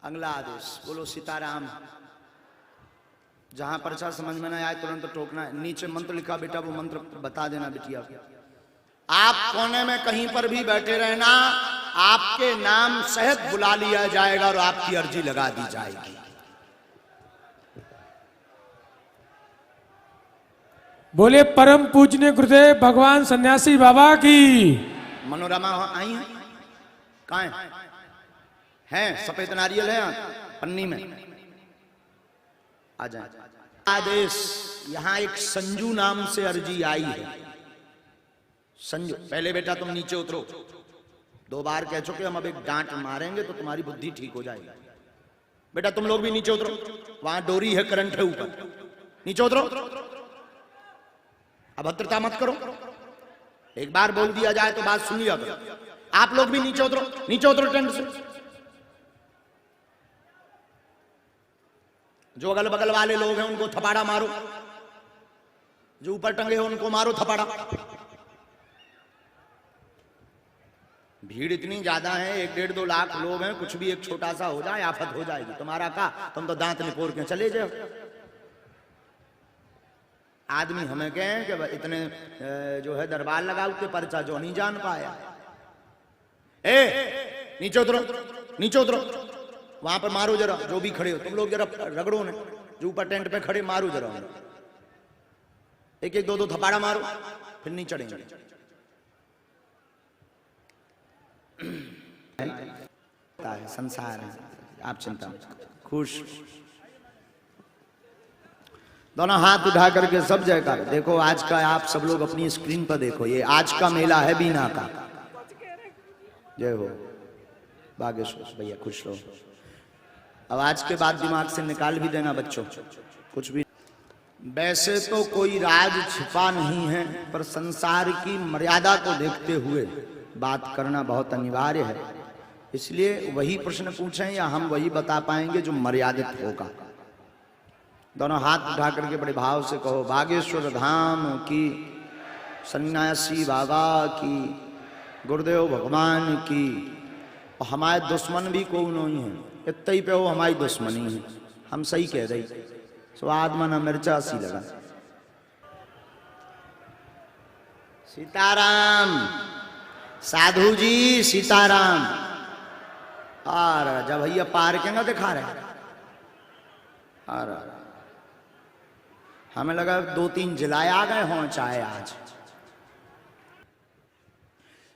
अगला आदेश, बोलो सीताराम। जहां पर्चा समझ में ना आए तुरंत टोकना है। नीचे मंत्र लिखा बेटा, वो मंत्र बता देना बिटिया। आप कोने में कहीं पर भी बैठे रहना, आपके नाम सहित बुला लिया जाएगा और आपकी अर्जी लगा दी जाएगी। बोले परम पूजनीय गुरुदेव भगवान सन्यासी बाबा की। मनोरमा आई है? कहाँ है? सफेद नारियल है पन्नी में, आ जाए। आदेश, यहां एक संजू नाम से अर्जी आई है। संजू, पहले बेटा तुम नीचे उतरो। 2 बार कह चुके, हम अब एक डांट मारेंगे तो तुम्हारी बुद्धि ठीक हो जाएगी। बेटा तुम लोग भी नीचे उतरो, वहां डोरी है, करंट है ऊपर, नीचे उतरो। अभद्रता मत करो, एक बार बोल दिया जाए तो बात सुन लिया करो। आप लोग भी नीचे उतरो, नीचे उतरो टेंट से। जो अगल बगल वाले लोग हैं उनको थपाड़ा मारो, जो ऊपर टंगे हो उनको मारो थपाड़ा। भीड़ इतनी ज्यादा है, 1-1.5-2 लाख लोग हैं, कुछ भी एक छोटा सा हो जाए आफत हो जाएगी। तुम्हारा का तुम तो दांत निपोर के चले जाओ। आदमी हमें कहें कि इतने जो है दरबार लगाओ के पर्चा, जो नहीं जान पाया। नीचे उतरो, नीचे उतरो, वहां पर मारो जरा जो भी खड़े हो तुम लोग, जरा रगड़ो ने जो ऊपर टेंट पे खड़े, मारो जरा, 1-1 2-2 थपाड़ा मारो, फिर नहीं चढ़ेंगे। संसार है, आप चिंता मत करो, खुश। दोनों हाथ उठा करके सब जयकार। देखो आज का, आप सब लोग अपनी स्क्रीन पर देखो, ये आज का मेला है बीना का। जय हो बागेश्वर भैया, खुश रहो। अब आज के बाद दिमाग से निकाल भी देना बच्चों, कुछ भी। वैसे तो कोई राज छिपा नहीं है, पर संसार की मर्यादा को देखते हुए बात करना बहुत अनिवार्य है। इसलिए वही प्रश्न पूछें या हम वही बता पाएंगे जो मर्यादित होगा। दोनों हाथ उठा करके बड़े भाव से कहो, बागेश्वर धाम की, सन्यासी बाबा की, गुरुदेव भगवान की। और हमारे दुश्मन भी कोई नहीं है, इतना ही पे हो हमारी दुश्मनी है, हम सही कह रही। स्वाद मना मिर्चा सी लगा। सीताराम साधु जी, सीताराम। और जब भैया पार के ना दिखा रहे, और हमें लगा 2-3 जिलाए आ गए हों चाहे आज।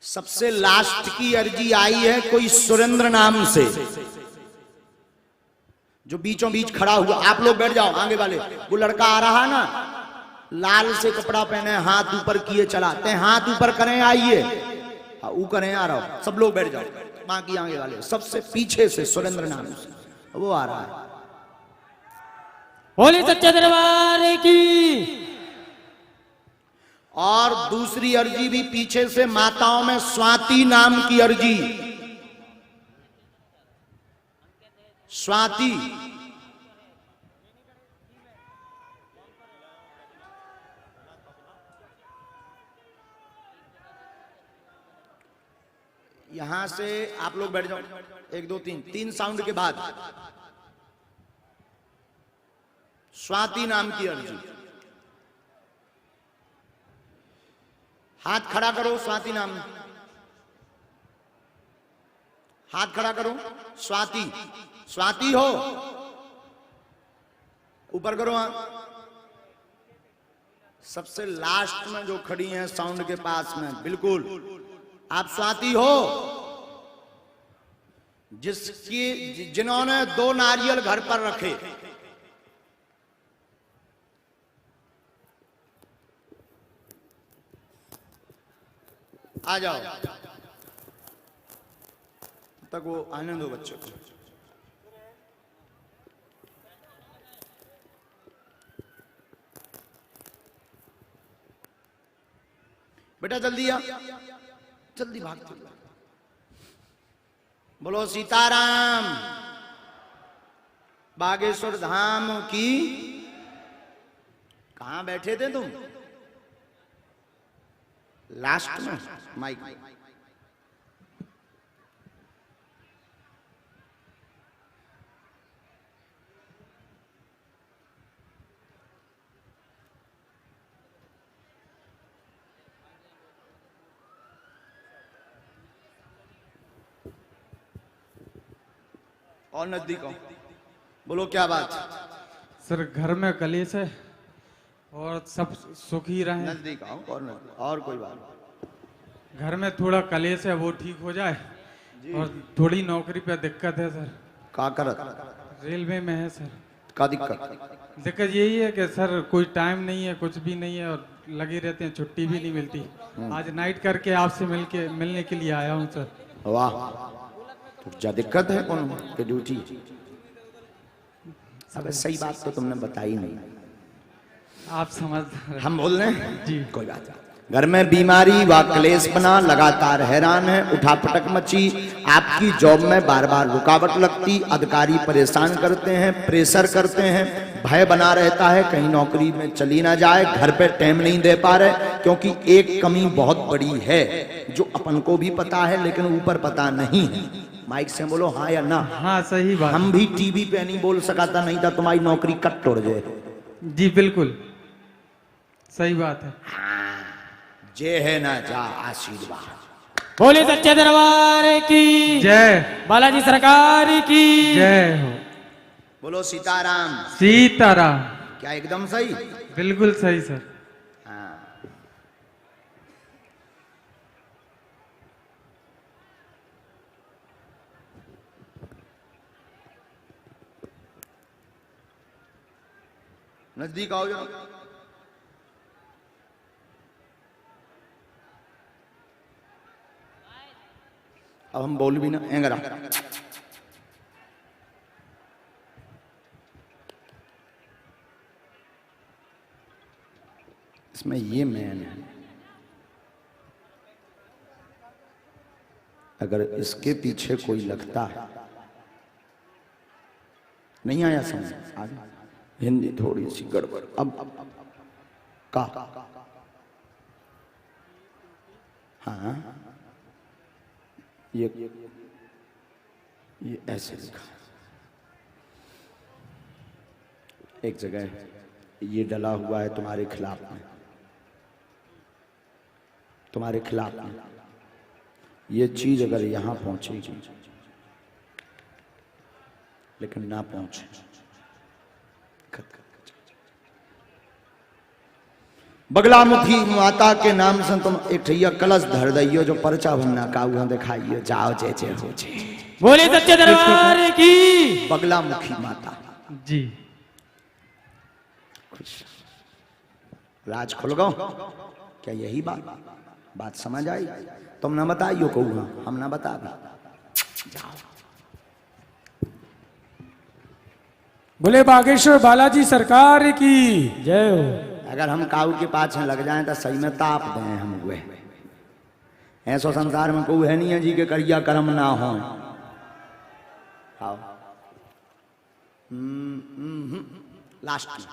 सबसे लास्ट की अर्जी आई है कोई सुरेंद्र नाम से, जो बीचों बीच खड़ा हुआ। आप लोग बैठ जाओ आगे वाले। वो लड़का आ रहा ना, लाल से कपड़ा पहने, हाथ ऊपर किए चलाते हैं, हाथ ऊपर करें, आइए ऊ करें, आ रहा हो। सब लोग बैठ जाओ, बाकी आगे वाले। सबसे पीछे से सुरेंद्र नाम से वो आ रहा है। बोले सच्चे दरबार की। और दूसरी अर्जी भी पीछे से, माताओं में स्वाति नाम की अर्जी। स्वाति, यहां से आप लोग बैठ जाओ। 1 2 3 साउंड के बाद स्वाति नाम की अर्जी। हाथ खड़ा करो, स्वाति नाम। हाथ खड़ा करो, स्वाति। स्वाति हो, ऊपर करो हाथ। सबसे लास्ट में जो खड़ी हैं साउंड के पास में, बिल्कुल आप स्वाति हो, जिन्होंने 2 नारियल घर पर रखे। आ जाओ, तक वो आने दो बच्चों को। बेटा जल्दी आ, जल्दी भागते। बोलो सीताराम। बागेश्वर धाम की। कहां बैठे थे तुम? लास्ट में माइक। और नजदीक आओ, बोलो क्या बात। सर घर में कलेश है और सब सुखी रहे। नजदीक आओ और नजदीक, और कोई बात। घर में थोड़ा कलेश है, वो ठीक हो जाए। और थोड़ी नौकरी पे दिक्कत है सर। का करत रेलवे में है सर। का दिक्कत? दिक्कत यही है कि सर कोई टाइम नहीं है, कुछ भी नहीं है और लगे रहते हैं, छुट्टी भी नहीं मिलती। आज नाइट करके आपसे मिलने के लिए आया हूँ सर। वाह, तो क्या दिक्कत है कौन के ड्यूटी? अब सही बात तो तुमने बताई नहीं, आप समझ। हम बोल रहे हैं जी। कोई बात नहीं। घर में बीमारी व क्लेश बना, लगातार हैरान है, उठापटक मची, आपकी जॉब में बार बार रुकावट लगती, अधिकारी परेशान करते हैं, प्रेशर करते हैं, भय बना रहता है कहीं नौकरी में चली ना जाए, घर पे टाइम नहीं दे पा रहे, क्योंकि एक कमी बहुत बड़ी है जो अपन को भी पता है लेकिन ऊपर पता नहीं है। माइक से बोलो हाँ या ना। हाँ सही बात। हम भी टीवी पे नहीं बोल सका था, नहीं था तुम्हारी नौकरी कट तोड़ जाए। जी बिल्कुल सही बात है। जे है ना जा आशीर्वाद। बोले सच्चे दरबार की जय। बालाजी सरकार की जय हो। बोलो सीताराम। सीताराम। क्या एकदम सही? बिल्कुल सही सर। हाँ। नजदीक आओ जरा। अब हम बोल भी ना एंगरा। इसमें ये मैन है, अगर इसके पीछे कोई लगता है, नहीं आया समझ? हिंदी थोड़ी सी गड़बड़। अब का हाँ ये ऐसे लिखा, एक जगह ये डला हुआ है तुम्हारे खिलाफ में, तुम्हारे खिलाफ में। ये चीज अगर यहां पहुंचेगी लेकिन ना पहुंचे, बगलामुखी माता के नाम से तुम एक ठैया कलश धर दियो, जो परचा भरना का उन्हें दिखाइयो, जाओ जे जे हो जे। बोले सच्चे दरबार की बगलामुखी माता जी। खुश राज खुल गो। क्या यही बात समझ आई? तुम ना बताइयो कहूँ, हम ना बता भी। जाओ। बोले बागेश्वर बालाजी सरकार की जय हो। अगर हम काऊ के पास लग जाएं तो सही में ताप दें हम हुए। ऐसा संसार में कोई है नहीं है जी के करिया कर्म ना हो। आओ लास्ट में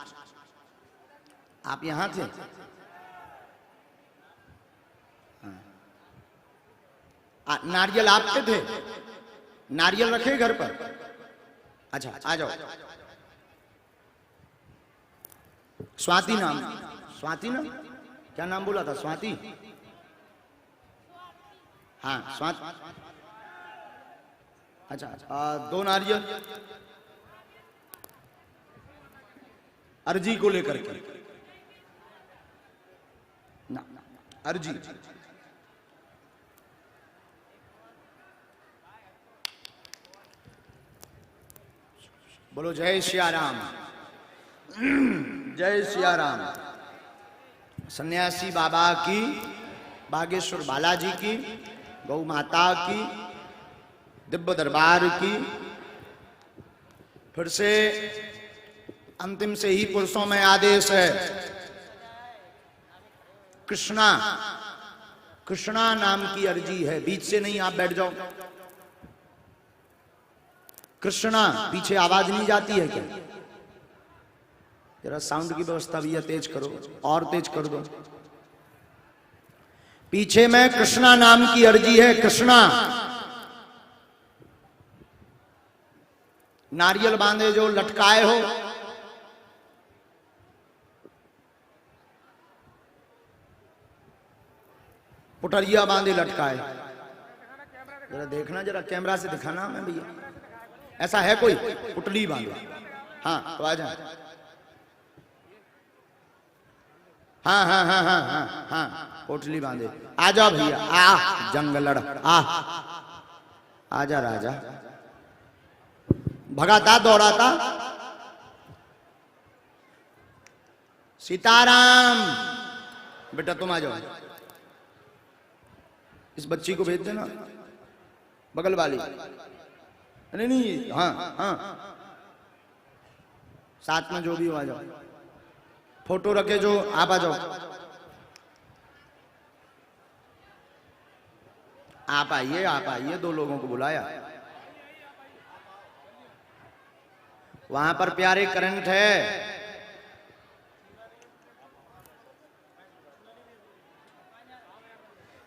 आप यहां थे। नारियल आपके थे? नारियल रखे घर पर? अच्छा आ जाओ। स्वाति नाम, स्वाति नाम क्या नाम बोला था? स्वाति, हाँ स्वाति। अच्छा दो नारियल अर्जी को लेकर के ना, अर्जी। बोलो जय सिया राम, जय सिया राम। सन्यासी बाबा की, बागेश्वर बालाजी की, गौ माता की, दिव्य दरबार की। फिर से अंतिम से ही पुरुषों में आदेश है, कृष्णा, कृष्णा नाम की अर्जी है। बीच से नहीं, आप बैठ जाओ। कृष्णा, पीछे आवाज नहीं जाती है क्या? जरा साउंड की व्यवस्था भैया तेज करो, और तेज कर दो। पीछे में कृष्णा नाम की अर्जी है। कृष्णा, नारियल बांधे जो लटकाए हो, पुटरिया बांधे लटकाए। जरा देखना, जरा कैमरा से दिखाना हमें भैया। ऐसा है कोई? पुटली बांधो। हाँ तो आ जाए। हाँ हाँ हाँ हाँ हाँ हाँ पोटली बांधे। आ जाओ भैया, आ जंग लड़, आ जा राजा। भगाता दौड़ाता। सीताराम। बेटा तुम आ जाओ, इस बच्ची को भेज देना, बगल वाली। नहीं नहीं, हाँ हाँ, साथ में जो भी हो आ जाओ। फोटो रखे जो, आप आ जाओ, आप आइए, आप आइए। 2 लोगों को बुलाया। वहां पर प्यारे करंट है।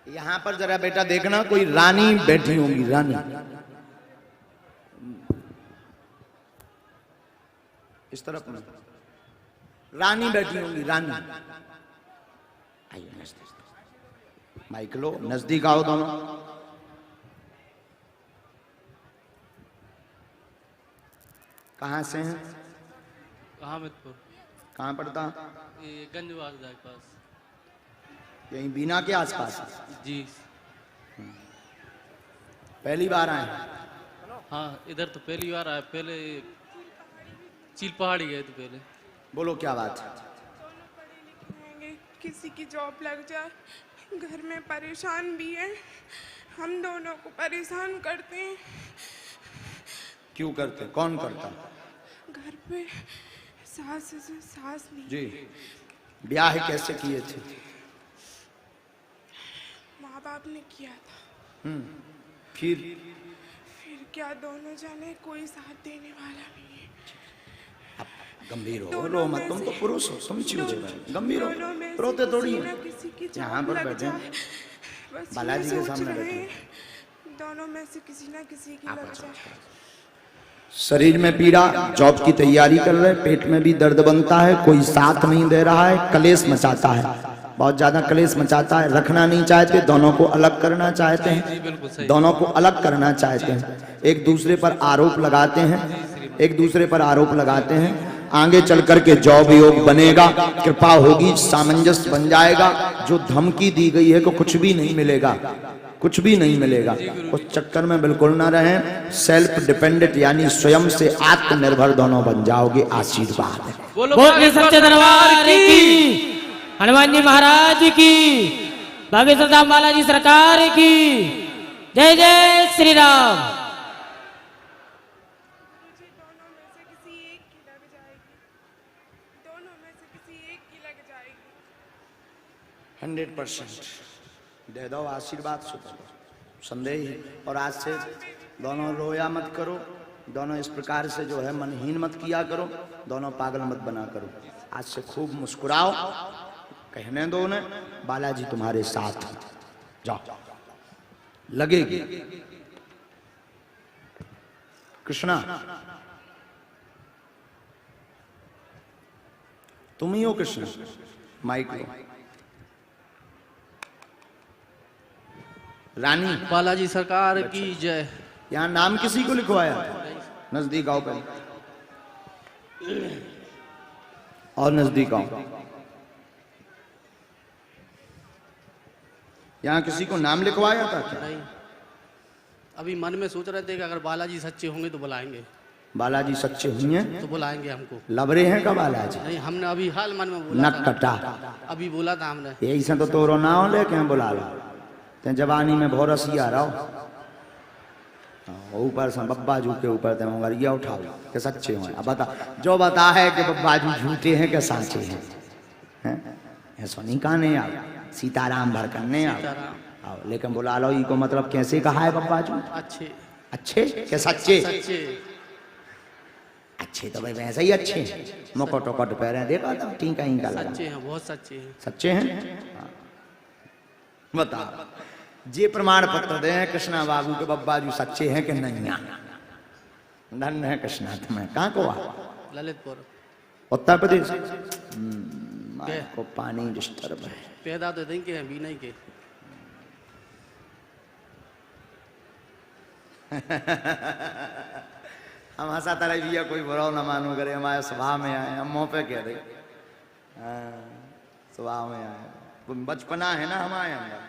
यहां पर जरा बेटा देखना, कोई रानी बैठी होंगी, रानी। इस तरफ में रानी बैठी होंगी, रानी। आइए नजदीक, माइक लो, नजदीक आओ दोनों। कहाँ से हैं? अहमदपुर। कहाँ पड़ता? ये गंजवासदा के पास। यहीं बीना के आसपास? जी। पहली बार आए? हाँ इधर तो पहली बार आया, पहले चील पहाड़ी गए थे पहले। बोलो क्या बात है? किसी की जॉब लग जाए, घर में परेशान भी है, हम दोनों को परेशान करते हैं। क्यों करते? कौन करता? घर पे सास नहीं। जी। ब्याह कैसे किए थे? माँ बाप ने किया था। फिर क्या, दोनों जाने, कोई साथ देने वाला नहीं है। गंभीर हो, रो मत, तुम तो पुरुष हो, तुम चीज गंभीर हो, रोते थोड़ी है। यहाँ पर बैठे बालाजी के सामने बैठे, दोनों में से किसी ना किसी की लग जाए। शरीर में पीड़ा, जॉब की तैयारी कर रहे, पेट में भी दर्द बनता है, कोई साथ नहीं दे रहा है, कलेश मचाता है, बहुत ज्यादा कलेश मचाता है, रखना नहीं चाहते, दोनों को अलग करना चाहते हैं, दोनों को अलग करना चाहते हैं, एक दूसरे पर आरोप लगाते हैं, एक दूसरे पर आरोप लगाते हैं। आगे चल करके जॉब योग बनेगा, कृपा होगी, सामंजस्य बन जाएगा। जो धमकी दी गई है को कुछ भी नहीं मिलेगा, कुछ भी नहीं मिलेगा। उस चक्कर में बिल्कुल ना रहें। सेल्फ डिपेंडेंट यानी स्वयं से आत्मनिर्भर दोनों बन जाओगे। आशीर्वाद है। बोलिए सच्चे दरबार की, हनुमान जी महाराज की, बागेश्वर धाम बालाजी सरकार की जय जय श्री राम। मुझे दोनों में से किसी एक की लग जाएगी, दोनों में से किसी एक की लग जाएगी। 100% दे दो आशीर्वाद, संदेह ही। और आज से दोनों रोया मत करो, दोनों इस प्रकार से जो है मनहीन मत किया करो, दोनों पागल मत बना करो। आज से खूब मुस्कुराओ, कहने दो उन्हें बालाजी तुम्हारे साथ हैं। जाओ, लगेगी। कृष्णा तुम ही हो कृष्ण? माइक लो। रानी बालाजी सरकार की जय। यहाँ नाम किसी को लिखवाया? नजदीक आओ पहले, और नजदीक आओ। यहाँ किसी को नाम लिखवाया था क्या? नहीं, अभी मन में सोच रहे थे कि अगर बालाजी सच्चे होंगे तो बुलाएंगे। बालाजी सच्चे हुए तो बुलाएंगे हमको। लबरे हैं का बालाजी? नहीं, हमने अभी हाल मन में बोला नट कटा, अभी बोला था हमने। यही से तो तोरो ना हो लेके बुला लो। ते जवानी में भोरसी आ रहा हो, ऊपर से बब्बाजू के ऊपर ते उंगलियां उठाओ के सच्चे हो। अब बता, जो बता है कि बब्बाजू झूठे हैं कि साचे हैं, ऐसा नहीं कहने आओ, सीताराम भर करने आओ, लेकिन बुला लो। ई को मतलब कैसे कहा है बब्बाजू? अच्छे अच्छे के सच्चे? सच्चे अच्छे तो भाई वैसे ही अच्छे हैं, मुकुट उकुट पहने, देखा था टीका इंका लगा। सच्चे हैं, बहुत सच्चे हैं। सच्चे हैं? बता, जे प्रमाण पत्र दे कृष्णा बाबू के बब्बाजू सच्चे हैं कि नहीं? धन्य है कृष्णा तुम्हें। कहाँ को आ? ललितपुर, उत्तर प्रदेश। को पानी डिस्टर्ब है। पैदा तो नहीं के हैं, भी नहीं के। हम हंसा तरह भी कोई बुरा न मानो करे, हमारे स्वभाव में आए, हम मुँह पे कह दे स्वभाव में आए, बचपना है ना हमारे अंदर।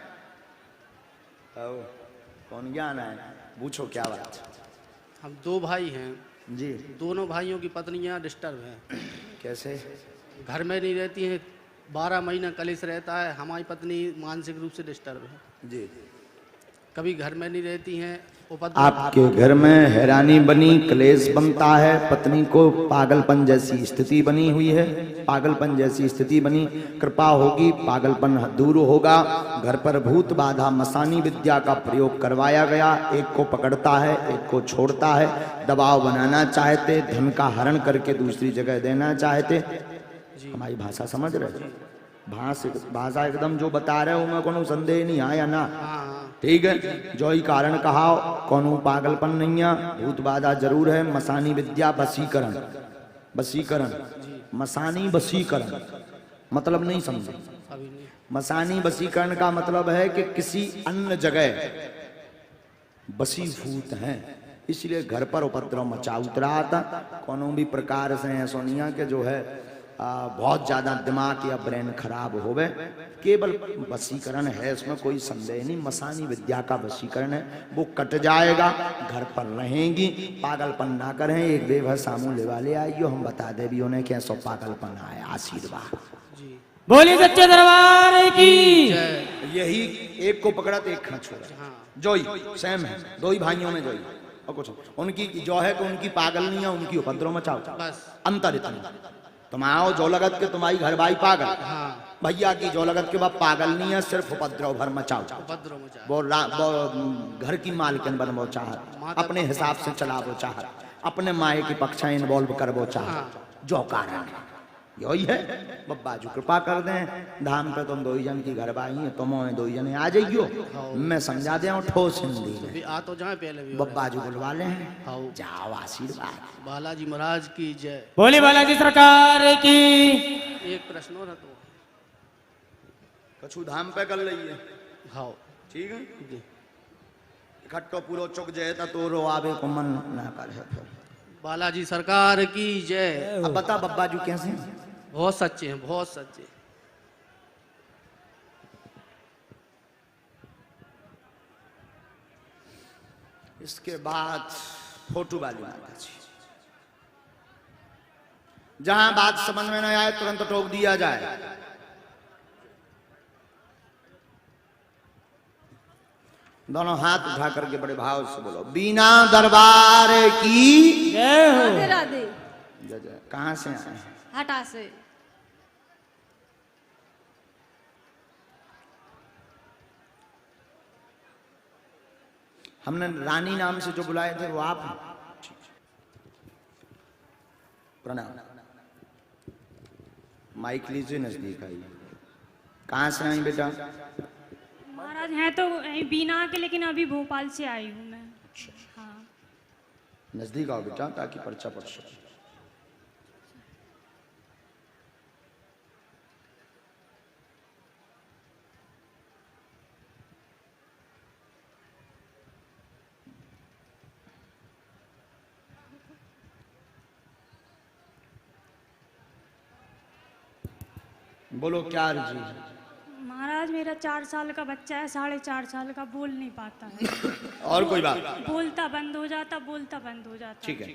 कौन ज्ञान है, पूछो क्या बात। हम दो भाई हैं जी। दोनों भाइयों की पत्नियां डिस्टर्ब हैं। कैसे? घर में नहीं रहती हैं, 12 महीना कलेश रहता है। हमारी पत्नी मानसिक रूप से डिस्टर्ब है जी। कभी घर में नहीं रहती हैं। आपके घर में हैरानी बनी, क्लेश बनता है, पत्नी को पागलपन जैसी स्थिति बनी हुई है, पागलपन जैसी स्थिति बनी। कृपा होगी, पागलपन दूर होगा। घर पर भूत बाधा मसानी विद्या का प्रयोग करवाया गया। एक को पकड़ता है, एक को छोड़ता है। दबाव बनाना चाहते, धन का हरण करके दूसरी जगह देना चाहते। हमारी भाषा समझ रहे? भाषा एकदम जो बता रहे हो, मैं कोनो संदेह नहीं आया ना। ठीक है, जो ही कारण कहा, कोनो पागलपन नहीं है, भूत बाधा जरूर है। मसानी विद्या बसीकरण, बसीकरण, मसानी बसीकरण मतलब नहीं समझे? मसानी बसीकरण का मतलब है कि किसी अन्य जगह बसीभूत हैं, इसलिए घर पर उपद्रव मचा उतरा था। कोनो भी प्रकार से सोनिया के जो है बहुत ज्यादा दिमाग या ब्रेन खराब हो गए, केवल वशीकरण है, इसमें कोई संदेह नहीं। मसानी विद्या का वशीकरण है, वो कट जाएगा। घर पर रहेंगी, पागलपन ना करें। एक बेवह सामू ले वाले आइयो, हम बता दे भी उन्हें कैसा पागलपन आया। आशीर्वाद। बोली सच्चे दरबार की। यही एक को पकड़ा तो एक खा छोड़ा। जोई सेम है, दो ही भाइयों में जोई और कुछ। उनकी जो है कि उनकी पागल नहीं है, उनकी उपद्रव मचाओ, अंतर इतना। तुम आओ जो लगत के तुम्हारी घर भाई पागल, भैया की जो लगत के बाद पागल नहीं है, सिर्फ उपद्रव भर मचाओ। वो घर की मालकिन बन वो चाहत, अपने हिसाब से चला वो चाहत, अपने माए की पक्षा इन्वॉल्व कर वो चाहत। जो कारण यही है। बब्बाजू कृपा कर दें, धाम पे तुम दो ही जन की घर भाई है, तुम दो ही जने आ जाइयो, मैं समझा दे ठोस हिंदी में। आ तो जाए पहले भी बब्बाजू बुलवा ले, जाओ आशीर्वाद। बालाजी महाराज की जय। बोली बालाजी सरकार की। एक प्रश्न और तो कछु धाम पे कर लिये। हाँ ठीक है, इकट्ठो पूरो चुक जाए तो रो आवे को मन ना करे। बालाजी सरकार की जय। अब बता बब्बाजू कैसे? बहुत सच्चे हैं, बहुत सच्चे। इसके बाद फोटो वाली माता जी, जहां बात समझ में न आए तुरंत टोक दिया जाए। दोनों हाथ उठा करके बड़े भाव से बोलो, बीना दरबार की जय हो। राधे राधे। जय जय। कहां से आए? हटा से। हमने रानी नाम से जो बुलाए थे वो आप? प्रणाम। माइक लीजिए, नजदीक आइए। कहां से आई बेटा? महाराज हैं तो बीना के, लेकिन अभी भोपाल से आई हूँ मैं। हाँ। नजदीक आओ बेटा ताकि पर्चा पढ़ सके। बोलो क्या अर्जी है? महाराज मेरा 4 साल का बच्चा है, 4.5 साल का, बोल नहीं पाता है। और कोई बात? बोलता बंद हो जाता, बोलता बंद हो जाता। ठीक है,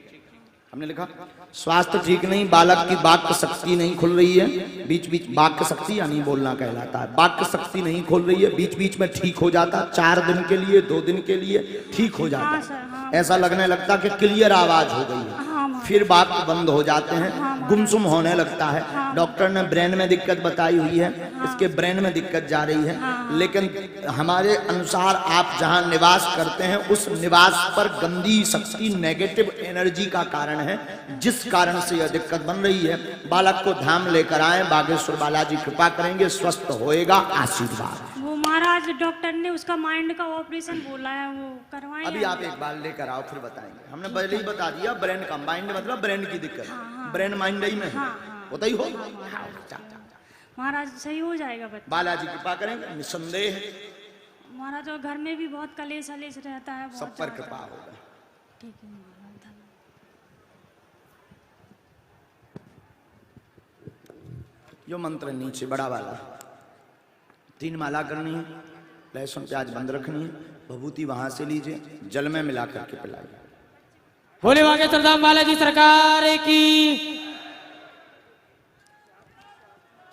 हमने लिखा स्वास्थ्य ठीक नहीं, बालक की वाक्य शक्ति नहीं खुल रही है, बीच बीच वाक्य शक्ति यानी बोलना कहलाता है, वाक्य शक्ति नहीं खुल रही है, बीच बीच में ठीक हो जाता, 4 दिन के लिए 2 दिन के लिए ठीक हो जाता। हाँ सर, हाँ। ऐसा लगने लगता कि क्लियर आवाज हो गई है, फिर वाक्य बंद हो जाते हैं, गुमसुम होने लगता है। डॉक्टर ने ब्रेन में दिक्कत बताई हुई है, इसके ब्रेन में दिक्कत जा रही है, लेकिन हमारे अनुसार आप जहां निवास करते हैं उस निवास पर गंदी शक्ति, नेगेटिव एनर्जी का कारण है, जिस कारण से यह दिक्कत बन रही है। बालक को धाम लेकर आए, बागेश्वर बालाजी कृपा करेंगे, स्वस्थ होएगा। आशीर्वाद। वो महाराज डॉक्टर ने उसका माइंड का ऑपरेशन बोला है, वो करवाएं। अभी आप एक बार लेकर आओ फिर बताएंगे। हमने पहले ही बता दिया, ब्रेन का, माइंड मतलब ब्रेन की दिक्कत, ब्रेन माइंड ही में होता ही हो। महाराज सही हो जाएगा बच्चा। बालाजी कृपा करेंगे निसंदेह। महाराज और घर में भी बहुत कलेश हलेश रहता है, सब पर कृपा होगा। ठीक है महाराज। जो मंत्र नीचे बड़ा वाला 3 माला करनी है, लहसुन प्याज बंद रखनी है, भभूति वहां से लीजिए, जल में मिला करके पिलाइए। बोले बागेश्वर धाम बालाजी सरकार की।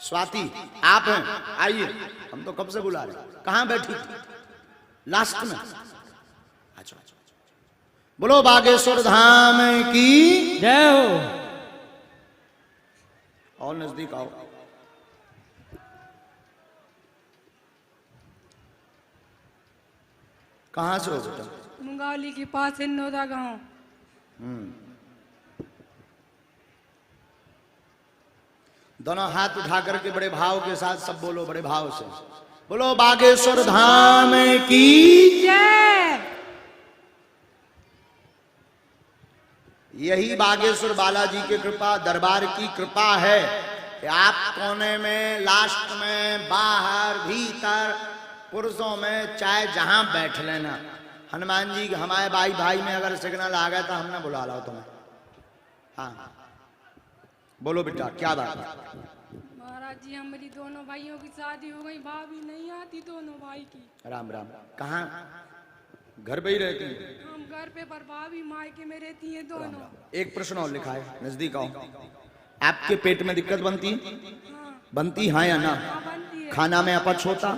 स्वाति आप हैं, आइए, हम तो कब से बुला रहे हैं। कहां बैठी थी? लास्ट में। अच्छा, बोलो बागेश्वर धाम की जय हो। और नजदीक आओ। कहां से हो बेटा? मुंगावली के पास हिन्नोदा गांव। दोनों हाथ उठा करके बड़े भाव के साथ सब बोलो, बड़े भाव से बोलो बागेश्वर धाम की जय। यही बागेश्वर बालाजी की कृपा, दरबार की कृपा है कि आप कोने में, लास्ट में, बाहर, भीतर, पुरुषों में, चाहे जहां बैठ लेना। हनुमान जी हमारे भाई में अगर सिग्नल आ गया तो हमने बुला लो तुम्हें। हाँ बोलो बेटा, क्या बात है? महाराज जी हमारी दोनों भाइयों की शादी हो गई, भाभी नहीं आती दोनों भाई की। राम राम। कहाँ? घर पे ही रहती हैं? हम घर पे, पर भाभी मायके में रहती हैं दोनों। एक प्रश्न और लिखा है, नजदीक आओ। आपके पेट में दिक्कत बनती? बनती हाँ या ना? बनती है। खाना में अपच होता,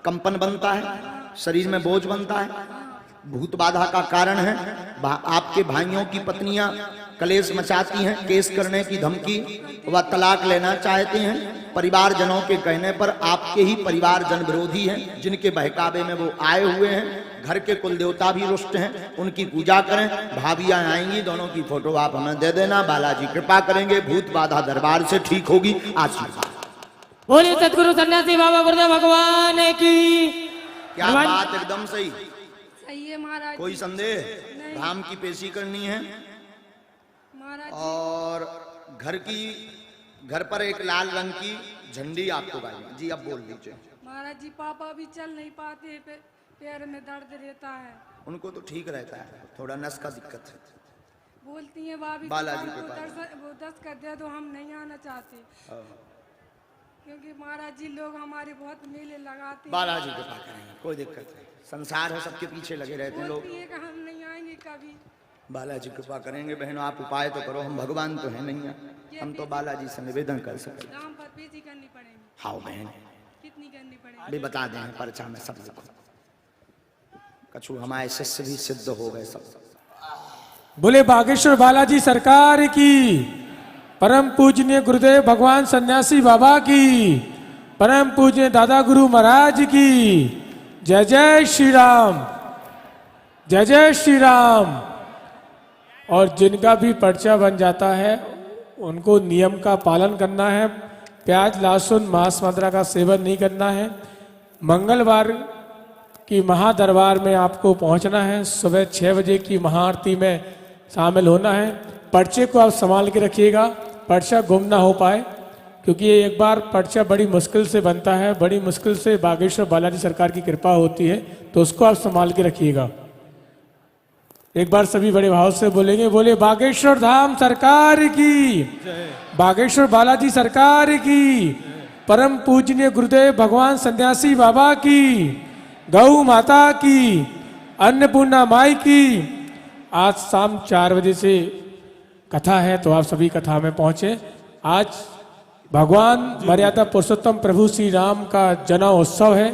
कंपन बनता है, शरीर में बोझ बनता है, भूत बाधा का कारण है, आपके भाइयों की पत्नियां कलेश मचाती हैं, केस करने की धमकी व तलाक लेना चाहते हैं, परिवारजनों के कहने पर आपके ही परिवारजन विरोधी हैं, जिनके बहकावे में वो आए हुए हैं, घर के कुल देवता भी रुष्ट हैं, उनकी पूजा करें। भाभियां आएंगी, दोनों की फोटो आप हमें दे देना, बालाजी कृपा करेंगे, भूत बाधा दरबार से ठीक होगी। आशीर्वाद। बोलिए सतगुरु सन्यासी बाबा गुरुदेव भगवान की। क्या बात, एकदम सही। सही है महाराज। कोई संदेह? धाम की पेशी करनी है महाराज और घर पर एक लाल रंग की झंडी आपको गाड़ी। जी अब बोल दीजिए। महाराज जी पापा भी चल नहीं पाते, पैर में दर्द रहता है। उनको तो ठीक रहता है, थोड़ा नस का दिक्कत है। बोलती हैं भाभी बालाजी के वो 10 कर दे, तो हम नहीं आना चाहते, क्योंकि महाराज जी लोग हमारे बहुत मेले लगाते हैं। बालाजी के पास करेंगे, कोई दिक्कत नहीं। संसार है, सबके पीछे लगे रहते हैं लोग। बोलती है कि हम नहीं आएंगे कभी। बालाजी कृपा करेंगे बहनों, आप उपाय तो करो, हम भगवान तो है नहीं, हम तो बालाजी से निवेदन कर सकते। दाम पर पेशी करनी पड़ेगी। हाँ बहन, कितनी करनी पड़ेगी? अभी बता दें, पर्चा में सब लिखो। कछु हमारे शिष्य भी सिद्ध हो गए सब। बोले बागेश्वर बालाजी सरकार की। परम पूजनीय गुरुदेव भगवान सन्यासी बाबा की। परम पूजनीय दादा गुरु महाराज की। जय जय श्री राम, जय जय श्री राम। और जिनका भी पर्चा बन जाता है उनको नियम का पालन करना है। प्याज, लहसुन, मांस मदिरा का सेवन नहीं करना है। मंगलवार की महादरबार में आपको पहुंचना है। सुबह 6 बजे की महाआरती में शामिल होना है। पर्चे को आप संभाल के रखिएगा, पर्चा गुम ना हो पाए, क्योंकि ये एक बार पर्चा बड़ी मुश्किल से बनता है, बड़ी मुश्किल से बागेश्वर बालाजी सरकार की कृपा होती है, तो उसको आप संभाल के रखिएगा। एक बार सभी बड़े भाव से बोलेंगे, बोले बागेश्वर धाम सरकार की, बागेश्वर बालाजी सरकार की, परम पूजनीय गुरुदेव भगवान सन्यासी बाबा की, गौ माता की, अन्नपूर्णा माई की। आज शाम 4 बजे से कथा है, तो आप सभी कथा में पहुंचे। आज भगवान मर्यादा पुरुषोत्तम प्रभु श्री राम का जन्म उत्सव है,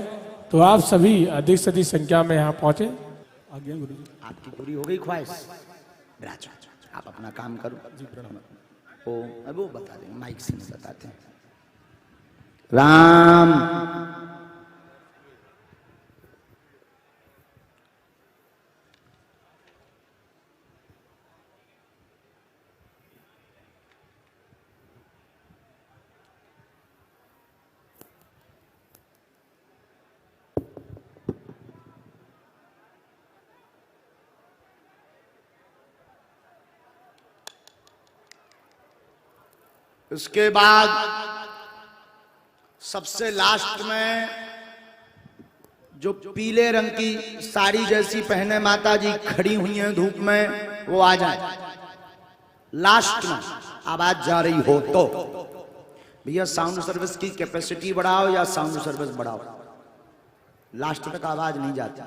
तो आप सभी अधिक से अधिक संख्या में यहाँ पहुंचे। आज्ञा गुरु जी। आपकी पूरी हो गई ख्वाहिश? आप अपना काम करो। ओ अब वो बता देंगे, माइक से नहीं बताते हैं। राम उसके बाद सबसे लास्ट में जो पीले रंग की साड़ी जैसी पहने माता जी खड़ी हुई हैं धूप में, वो आ जाए। लास्ट में आवाज जा रही हो तो भैया साउंड सर्विस की कैपेसिटी बढ़ाओ या साउंड सर्विस बढ़ाओ, लास्ट तक आवाज नहीं जाती।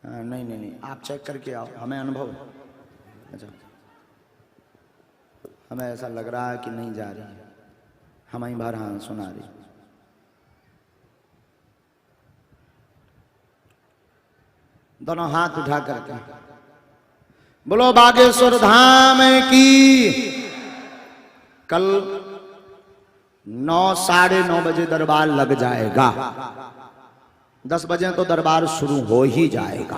नहीं नहीं नहीं, आप चेक करके आओ, हमें अनुभव, अच्छा हमें ऐसा लग रहा है कि नहीं जा रही है, हमारी बार हाँ सुना रही। दोनों हाथ उठा करके बोलो बागेश्वर धाम की। कल 9 साढ़े 9 बजे दरबार लग जाएगा, 10 बजे तो दरबार शुरू हो ही जाएगा।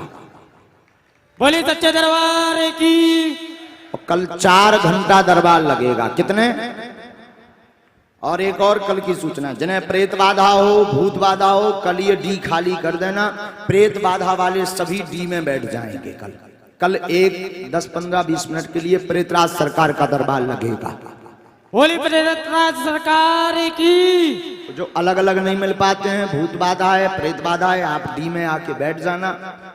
बोले सच्चे दरबार की। और कल 4 घंटा दरबार लगेगा। कितने? और एक और कल की सूचना, जिन्हें प्रेत बाधा हो, भूत बाधा हो, कल ये डी खाली कर देना। प्रेत बाधा वाले सभी डी में बैठ जाएंगे। कल एक 10, 15, 20 मिनट के लिए प्रेतराज सरकार का दरबार लगेगा। बोली प्रेतराज सरकार की। जो अलग अलग नहीं मिल पाते हैं, भूत बाधा है, प्रेत बाधा है, आप डी में आके बैठ जाना।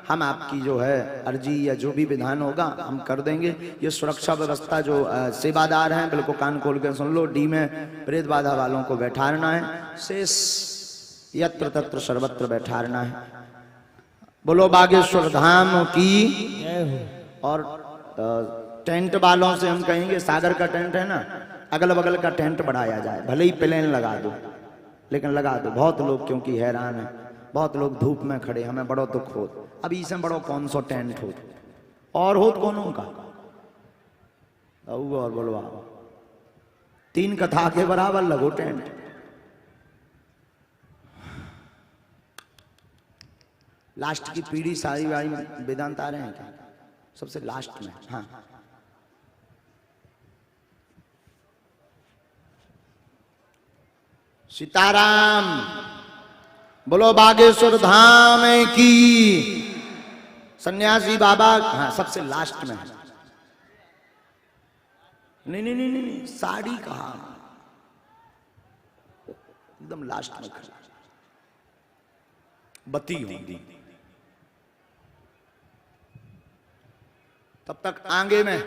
हम आपकी जो है अर्जी या जो भी विधान होगा हम कर देंगे। ये सुरक्षा व्यवस्था जो सेवादार हैं बिल्कुल कान खोल के सुन लो। डी में प्रेत बाधा वालों को बैठाना है, शेष यत्र तत्र सर्वत्र बैठाना है। बोलो बागेश्वर धाम की। और टेंट वालों से हम कहेंगे, सागर का टेंट है ना, अगल बगल का टेंट बढ़ाया जाए, भले ही प्लेन लगा दो लेकिन लगा दो। बहुत लोग क्योंकि हैरान है, बहुत लोग धूप में खड़े, हमें बड़ो दुख हो। अब इसे बड़ो कौन सा टेंट हो और हो कौनों का और बोलो आप 3 कथा के बराबर लगो टेंट। लास्ट की पीढ़ी सारी वाली वेदांत आ रहे हैं क्या? सबसे लास्ट में। हाँ सीताराम। बोलो बागेश्वर धाम की। सन्यासी बाबा हाँ सबसे लास्ट में। नहीं नहीं नहीं नहीं, साड़ी कहा, एकदम लास्ट में खड़ा, बत्ती होगी तब तक आगे में।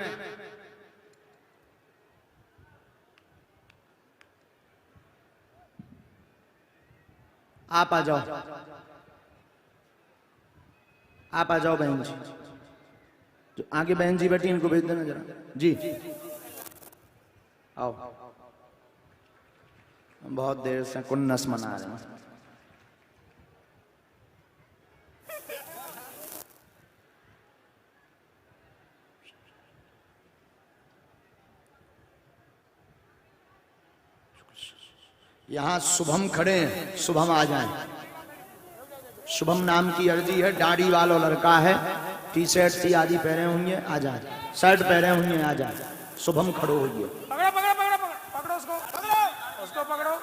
आप आ जाओ, आप आ जाओ बहन जी। जो आगे बहन जी बैठी इनको भेज देना जरा जी। आओ, हम बहुत देर से कुन्नस मना रहे हैं। यहां शुभम खड़े हैं, शुभम आ जाएं। शुभम नाम की अर्जी है, दाढ़ी वाला लड़का है, टी शर्ट सी आदि पहने होंगे, आ जाए, शर्ट पहने होंगे, आ जाए। शुभम खड़ो होइए। पकड़ो पकड़ो पकड़ो पकड़ो उसको, उसको पकड़ो,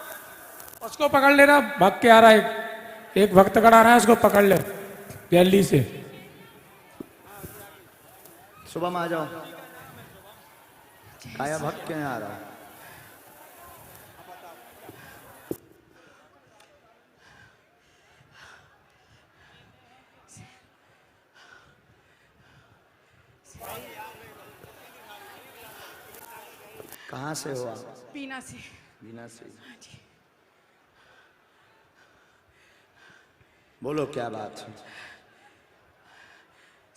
उसको पकड़ लेना। भाग के आ रहा है एक भक्त खड़ा रहा है, उसको पकड़ ले जल्दी से। शुभम आ जाओ। काया भक्त के आ रहा है। कहाँ से हो आप? बीना से। बीना से। बोलो क्या बात है?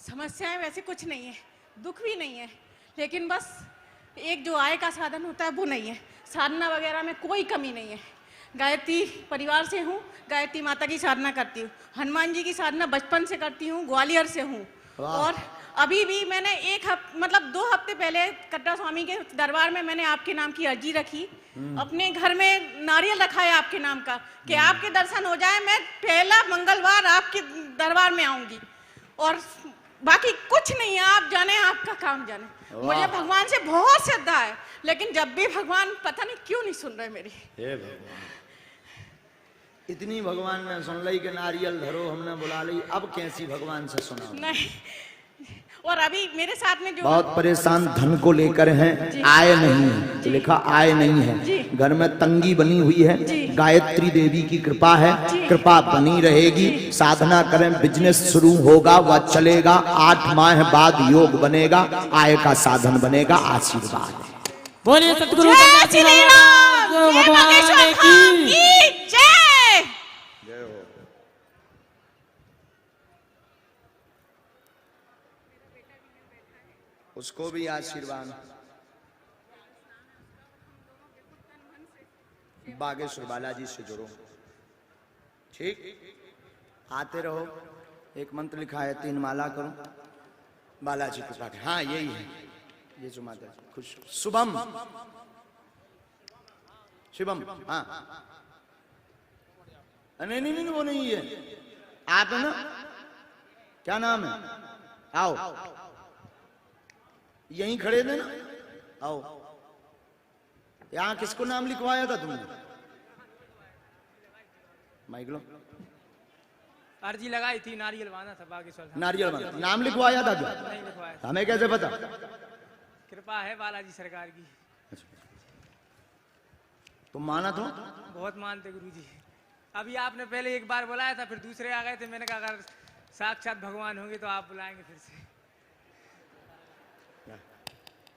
समस्याएं वैसे कुछ नहीं है, दुख भी नहीं है, लेकिन बस एक जो आय का साधन होता है वो नहीं है। साधना वगैरह में कोई कमी नहीं है। गायत्री परिवार से हूँ, गायत्री माता की साधना करती हूँ। हनुमान जी की साधना बचपन से करती हूँ, ग्वालियर से हूँ। और अभी भी मैंने मतलब 2 हफ्ते पहले कटरा स्वामी के दरबार में मैंने आपके नाम की अर्जी रखी। अपने घर में नारियल रखा है आपके नाम का कि आपके दर्शन हो जाए, मैं पहला मंगलवार आपके दरबार में आऊंगी। और बाकी कुछ नहीं है, आप जाने, आपका काम जाने। मुझे भगवान से बहुत श्रद्धा है, लेकिन जब भी भगवान पता नहीं क्यों नहीं सुन रहे मेरी। हे भगवान, इतनी भगवान ने सुन ली कि नारियल धरो हमने बुला ली, अब कैसी भगवान से सुना? नहीं। और अभी मेरे साथ में जो बहुत परेशान धन को लेकर हैं, आय नहीं है, तो लिखा आय नहीं है, घर में तंगी बनी हुई है। गायत्री देवी की कृपा है, कृपा बनी रहेगी। साधना करें, बिजनेस शुरू होगा, वह चलेगा। 8 माह बाद योग बनेगा, आय का साधन बनेगा। आशीर्वाद। बोलिए सतगुरु जय सन्यासी श्री बाबा राम, जय भगवान बागेश्वर की धाम की जय। जय हो। उसको भी आशीर्वाद बागेश्वर बालाजी से जुड़ो, ठीक। आते रहो। एक मंत्र लिखा है 3 माला करो, बालाजी के पाठ। हाँ यही है, ये जो माता जी खुश। शुभम शिवम, हाँ। नहीं नहीं नहीं वो नहीं है, आप है ना, क्या नाम है? आओ, यहीं खड़े थे ना, आओ। यहाँ किसको नाम लिखवाया था तुमने? माइक लो। अर्जी लगाई थी, नारियल बांधा था बागेश्वर धाम। नारियल बांधा, नाम लिखवाया था क्या? नहीं लिखवाया। हमें कैसे पता? कृपा है बालाजी सरकार की। तुम माना तो? बहुत मानते गुरुजी। अभी आपने पहले एक बार बुलाया था, फिर दूसरे आ गए थे। मैंने कहा अगर साक्षात भगवान होंगे तो आप बुलाएंगे फिर से।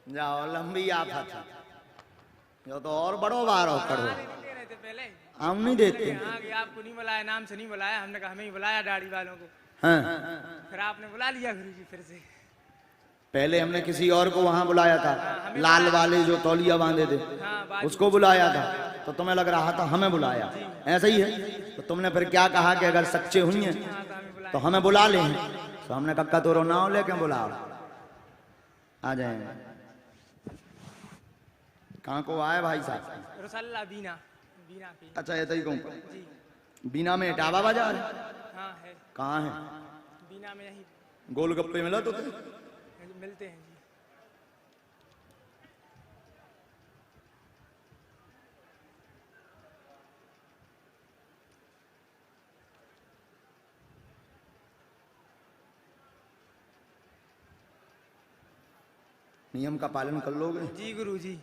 जाओ, लंबी आफत था, यो तो और बड़ो बार हो करो। नहीं दे रहे थे पहले, हम नहीं देते। हाँ कि आपको नहीं बुलाया, नाम से नहीं बुलाया। हमने कहा हमें ही बुलाया दाढ़ी वालों को। हाँ। फिर आपने बुला लिया गुरुजी फिर से। पहले हमने किसी और को वहां बुलाया था, लाल वाले जो तौलिया बांधे थे, उसको बुलाया था। तो तुम्हें लग रहा था हमें बुलाया, ऐसा ही है। तो तुमने फिर क्या कहा कि अगर सच्चे हुई हैं तो हमें बुला लें। तो हमने कक्का तो नाव लेके बुलाओ, आ जाएंगे। कहाँ को आए भाई साहब? रसल्ला बीना, बीना की। अच्छा ऐसा ही कहूँ, बीना में इटावा बाजार? हाँ है। कहाँ है? बीना में यही गोलगप्पे मिला तो मिलते हैं जी। नियम का पालन कर लोगे? जी गुरुजी।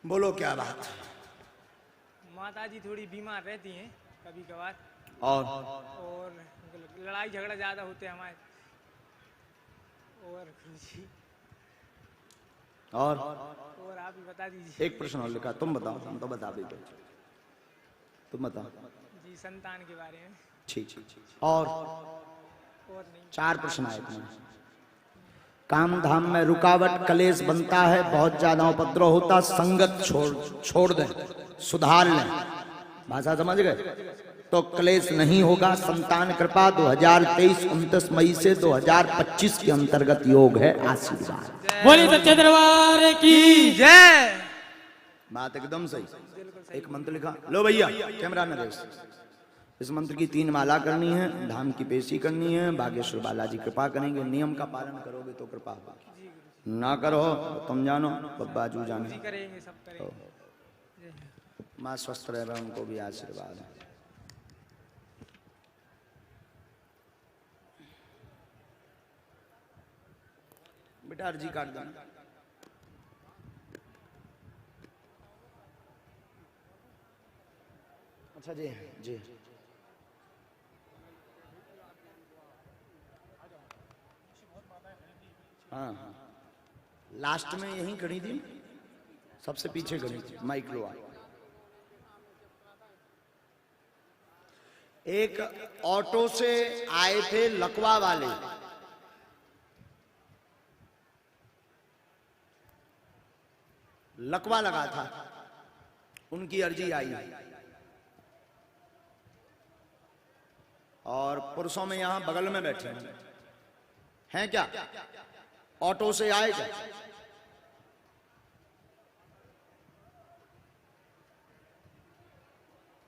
बोलो क्या बात? माता जी थोड़ी बीमार रहती हैं कभी कभार, और लड़ाई झगड़ा ज्यादा होते हैं हमारे। और गुरुजी और आप ही बता दीजिए। एक प्रश्न और लिखा, तुम बताओ। हम तो बता भी गए, तुम बताओ जी संतान के बारे में। ठीक। और नहीं। 4 प्रश्न आए तुम्हें। काम धाम में रुकावट कलेश बनता है, बहुत ज्यादा उपद्रव होता, संगत छोड़ दें, सुधार लें। भाषा समझ गए? तो क्लेश नहीं होगा। संतान कृपा 2023 29 मई से 2025 के अंतर्गत योग है। आशीर्वाद। बोलिए सच्चे दरबार की जय। बात एकदम सही। एक मंत्र लिखा, लो भैया कैमरा न देख। इस मंत्र की 3 माला करनी है, धाम की पेशी करनी है, बागेश्वर बालाजी कृपा करेंगे। नियम का पालन करोगे तो कृपा होगी, ना करो तो तुम जानो, बब्बाजू जाने। करेंगे, सब करेंगे। माँ स्वस्थ रहे, उनको भी आशीर्वाद है। बेटा अर्जी काट देना। अच्छा जी, जी हाँ, लास्ट में यहीं खड़ी थी, सबसे पीछे खड़ी थी। माइक लो। एक ऑटो से आए थे लकवा वाले, लकवा लगा था, उनकी अर्जी आई। और पुरुषों में यहां बगल में बैठे हैं क्या? ऑटो से आए क्या?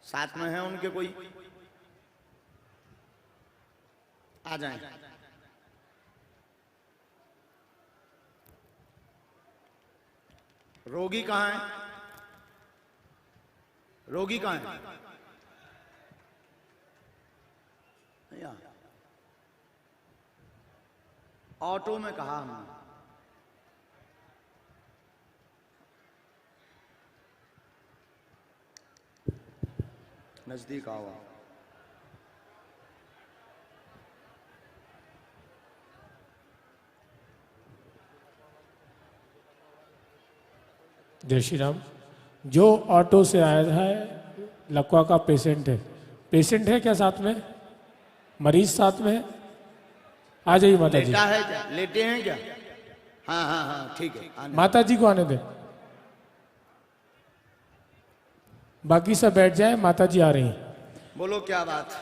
साथ में है उनके कोई? आ जाएं। रोगी कहाँ है? रोगी कहाँ है? ऑटो में कहा हमने, नजदीक आओ। जय श्री राम। जो ऑटो से आया है लकवा का पेशेंट है। पेशेंट है क्या साथ में? मरीज साथ में है? आ जाइए माता जी। लेटा है क्या? लेटे हैं क्या? हाँ हाँ हाँ ठीक है, आने। माता जी को आने दें, बाकी सब बैठ जाए, माता जी आ रही हैं। बोलो क्या बात।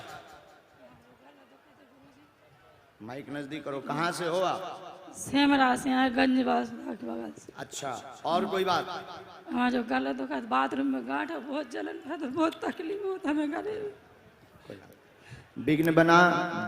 माइक नजदीक करो। कहाँ से हो आप? सेमरा से आए गंजबास के बगल से। अच्छा, और कोई बात? हमारा जो गला दुखा बाथरूम में गांठ है, बहुत जलन है, तो बहुत तकलीफ होता है हमें गले में। विघ्न बना,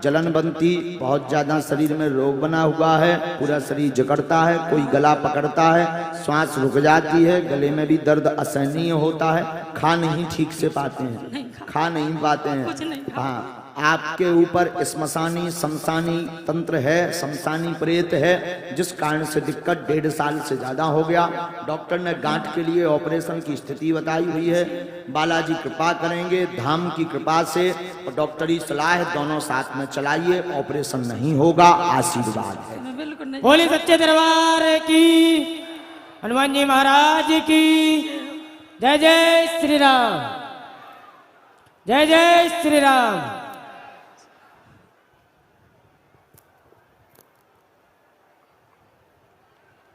जलन बनती, बहुत ज्यादा शरीर में रोग बना हुआ है, पूरा शरीर जकड़ता है, कोई गला पकड़ता है, श्वास रुक जाती है, गले में भी दर्द असहनीय होता है, खा नहीं ठीक से पाते हैं, खा नहीं पाते हैं। हाँ, आपके ऊपर श्मशानी शमशानी तंत्र है, शमशानी प्रेत है, जिस कारण से दिक्कत 1.5 साल से ज्यादा हो गया। डॉक्टर ने गांठ के लिए ऑपरेशन की स्थिति बताई हुई है। बालाजी कृपा करेंगे, धाम की कृपा से और डॉक्टरी सलाह दोनों साथ में चलाइए, ऑपरेशन नहीं होगा, आशीर्वाद है। बोले सच्चे दरबार की, हनुमान जी महाराज की जय। जय श्री राम, जय जय श्री राम।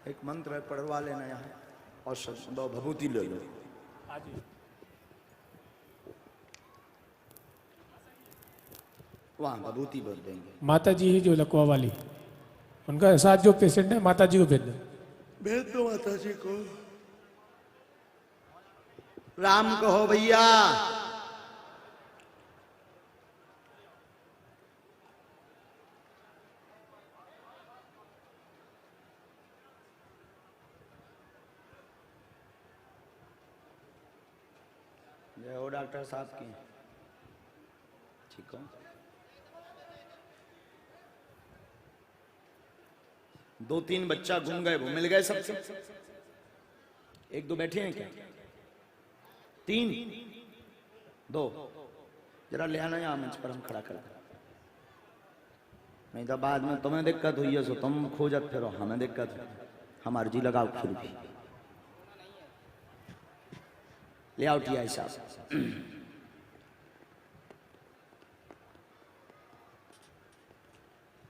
एक मंत्र है, पढ़वा लेना यहाँ और दो भभूति ले लो। वहाँ भभूति बोल देंगे। माता जी ही जो लकवा वाली, उनका साथ जो पेशेंट है, माता जी को भेज दो। भेज दो माता जी को। राम कहो भैया। जय हो डॉक्टर साहब की। ठीक हो? दो तीन बच्चा घूम गए, वो मिल गए सबसे? एक दो बैठे हैं क्या? 3 2 जरा ले आना यहाँ मंच पर, हम खड़ा कर। नहीं तो बाद में तुम्हें दिक्कत हुई है, सो तुम खोजत फिरो, हमें दिक्कत है, हम अर्जी लगाओ फिर भी। ले आओ टी आई साहब।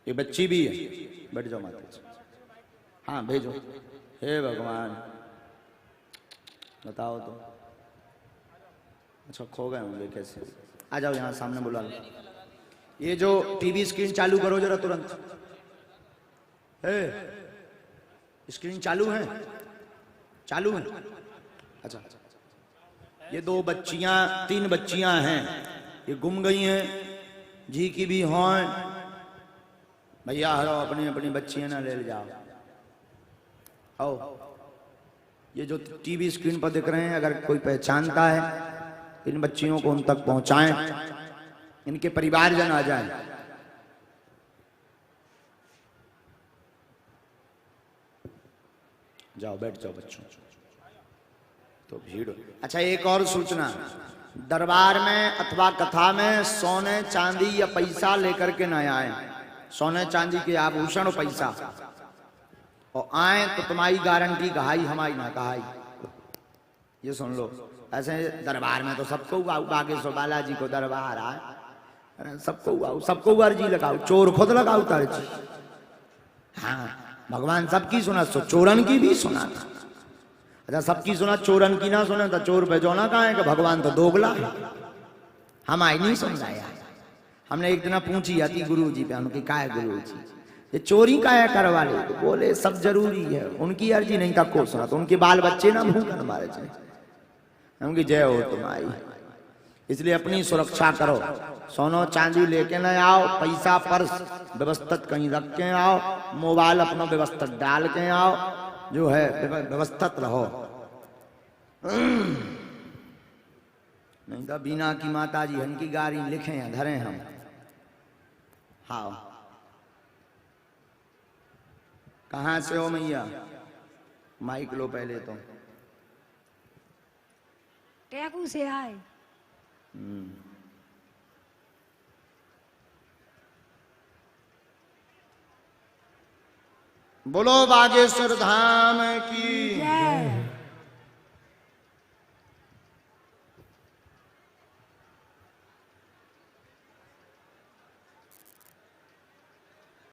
ये बच्ची भी है, बैठ जाओ माता जी। हाँ भेजो। हे भगवान, बताओ तो। अच्छा, खो गए होंगे कैसे? आ जाओ यहाँ सामने, बुला लो। ये जो टीवी स्क्रीन चालू करो जरा तुरंत। स्क्रीन चालू है? चालू है? अच्छा, ये 2 बच्चियां 3 बच्चियां हैं, ये गुम गई हैं। जी की भी हों भैया, हरो अपनी अपनी बच्चियां ना ले जाओ। आओ, ये जो टीवी स्क्रीन पर दिख रहे हैं, अगर कोई पहचानता है, इन बच्चियों को उन तक पहुंचाएं, इनके परिवारजन आ जाएं। जाओ बैठ जाओ बच्चों, तो भीड़। अच्छा, एक और सूचना, दरबार में अथवा कथा में सोने चांदी या पैसा लेकर के न आए। सोने चांदी के आभूषण और पैसा, और आए तो तुम्हारी गारंटी कहाई, हमारी ना कहाई। ये सुन लो। ऐसे दरबार में तो सबको बागेश्वर बालाजी को दरबार आए, सबको अर्जी लगाओ, चोर खुद लगाओ अर्जी। हाँ, भगवान सबकी सुना, चोरन की भी सुना था। अच्छा, सबकी सुना, चोरन की ना सुना, तो चोर बेजोना कहाँ है कि भगवान तो दोगला है। हम आई नहीं सुन रहा। हमने एक दिन पूछी जाती गुरु जी पे, उनकी का है गुरु जी, ये चोरी का है करवा ले? तो बोले सब जरूरी है, उनकी अर्जी नहीं था को सुना, तो उनके बाल बच्चे ना भूखन मारे थे। उनकी जय हो तुम्हारी। इसलिए अपनी सुरक्षा करो, सोनो चांदी लेके न आओ, पैसा पर्स व्यवस्थित कहीं रख के आओ, मोबाइल अपना व्यवस्थित डाल के आओ, जो है व्यवस्थित रहो। नहीं तो बीना की माता जी हन की गाड़ी लिखे हैं, धरे हम। हाँ, कहाँ से हो मैया? माइक लो पहले तो। टेकू से आए। बोलो बागेश्वर धाम की